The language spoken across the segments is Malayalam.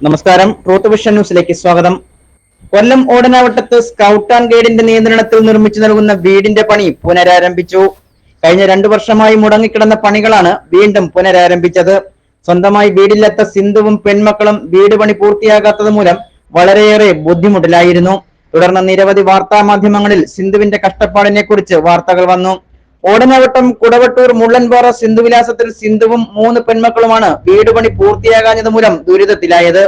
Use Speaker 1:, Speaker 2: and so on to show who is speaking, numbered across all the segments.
Speaker 1: നമസ്കാരം. ട്രൂത്ത് വിഷൻ ന്യൂസിലേക്ക് സ്വാഗതം. കൊല്ലം ഓടനാവട്ടത്ത് സ്കൗട്ട് ആൻഡ് ഗൈഡിന്റെ നിയന്ത്രണത്തിൽ നിർമ്മിച്ചു നൽകുന്ന വീടിന്റെ പണി പുനരാരംഭിച്ചു. കഴിഞ്ഞ 2 വർഷമായി മുടങ്ങിക്കിടന്ന പണികളാണ് വീണ്ടും പുനരാരംഭിച്ചത്. സ്വന്തമായി വീടില്ലാത്ത സിന്ധുവും പെൺമക്കളും വീട് പണി പൂർത്തിയാകാത്തത് മൂലം വളരെയേറെ ബുദ്ധിമുട്ടിലായിരുന്നു. തുടർന്ന് നിരവധി വാർത്താ മാധ്യമങ്ങളിൽ സിന്ധുവിന്റെ കഷ്ടപ്പാടിനെ കുറിച്ച് വാർത്തകൾ വന്നു. ഓടനാവട്ടം കുടവട്ടൂർ മുള്ളൻപാറ സിന്ധുവിലാസത്തിൽ സിന്ധുവും 3 പെൺമക്കളുമാണ് വീട് പണി പൂർത്തിയാകാഞ്ഞത് മൂലം ദുരിതത്തിലായത്.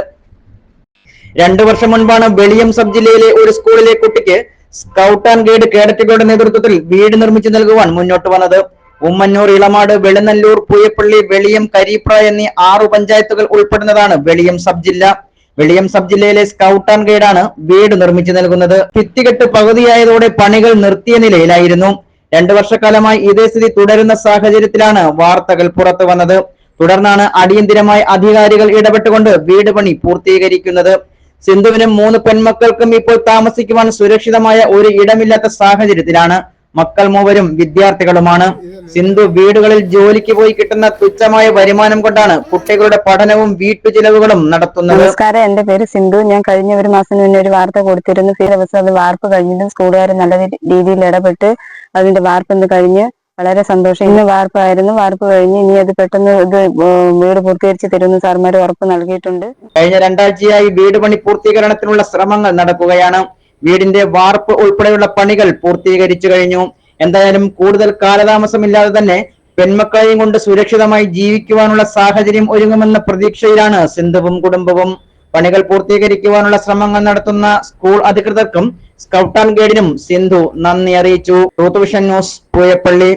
Speaker 1: 2 വർഷം മുൻപാണ് വെളിയം സബ് ജില്ലയിലെ ഒരു സ്കൂളിലെ കുട്ടിക്ക് സ്കൗട്ട് ആൻഡ് ഗൈഡ് കേഡറ്റുകളുടെ നേതൃത്വത്തിൽ വീട് നിർമ്മിച്ചു നൽകുവാൻ മുന്നോട്ട് വന്നത്. ഉമ്മന്നൂർ, ഇളമാട്, വെളുന്നല്ലൂർ, പൂയപ്പള്ളി, വെളിയം, കരീപ്ര എന്നീ 6 പഞ്ചായത്തുകൾ ഉൾപ്പെടുന്നതാണ് വെളിയം സബ് ജില്ല. വെളിയം സബ് ജില്ലയിലെ സ്കൗട്ട് ആൻഡ് ഗൈഡാണ് വീട് നിർമ്മിച്ചു നൽകുന്നത്. ഭിത്തികെട്ട് പകുതിയായതോടെ പണികൾ നിർത്തിയ നിലയിലായിരുന്നു. 2 വർഷക്കാലമായി ഇതേ സ്ഥിതി തുടരുന്ന സാഹചര്യത്തിലാണ് വാർത്തകൾ പുറത്തു വന്നത്. തുടർന്നാണ് അടിയന്തിരമായി അധികാരികൾ ഇടപെട്ടുകൊണ്ട് വീട് പണി പൂർത്തീകരിക്കുന്നത്. സിന്ധുവിനും 3 പെൺമക്കൾക്കും ഇപ്പോൾ താമസിക്കുവാൻ സുരക്ഷിതമായ ഒരു ഇടമില്ലാത്ത സാഹചര്യത്തിലാണ്. മക്കൾ മൂവരും വിദ്യാർത്ഥികളുമാണ്. സിന്ധു വീടുകളിൽ ജോലിക്ക് പോയി കിട്ടുന്ന തുച്ഛമായ വരുമാനം കൊണ്ടാണ് കുട്ടികളുടെ പഠനവും വീട്ടുചിലവുകളും നടത്തുന്നത്.
Speaker 2: നമസ്കാരം, എന്റെ പേര് സിന്ധു. ഞാൻ കഴിഞ്ഞ ഒരു മാസം മുന്നേ ഒരു വാർത്ത കൊടുത്തിരുന്നു. ഈ ദിവസം അത് വാർപ്പ് കഴിഞ്ഞിട്ടും സ്കൂളുകാർ നല്ല രീതിയിൽ ഇടപെട്ട് അതിന്റെ വാർപ്പ് ഇന്ന് കഴിഞ്ഞ് വളരെ സന്തോഷം. ഇന്ന് വാർപ്പായിരുന്നു. വാർപ്പ് കഴിഞ്ഞ് ഇനി അത് പെട്ടെന്ന് വീട് പൂർത്തീകരിച്ച് തരുമെന്ന് സാർമാർ ഉറപ്പ് നൽകിയിട്ടുണ്ട്.
Speaker 1: കഴിഞ്ഞ 2 ആഴ്ചയായി വീട് പണി പൂർത്തീകരണത്തിനുള്ള ശ്രമങ്ങൾ നടക്കുകയാണ്. വീടിന്റെ വാർപ്പ് ഉൾപ്പെടെയുള്ള പണികൾ പൂർത്തീകരിച്ചു കഴിഞ്ഞു. എന്തായാലും കൂടുതൽ കാലതാമസമില്ലാതെ തന്നെ പെൺമക്കളെയും കൊണ്ട് സുരക്ഷിതമായി ജീവിക്കുവാനുള്ള സാഹചര്യം ഒരുങ്ങുമെന്ന പ്രതീക്ഷയിലാണ് സിന്ധുവും കുടുംബവും. പണികൾ പൂർത്തീകരിക്കുവാനുള്ള ശ്രമങ്ങൾ നടത്തുന്ന സ്കൂൾ അധികൃതർക്കും സ്കൗട്ട് ആൻഡ് ഗൈഡിനും സിന്ധു നന്ദി അറിയിച്ചു. Truth vision news, Pooyappally.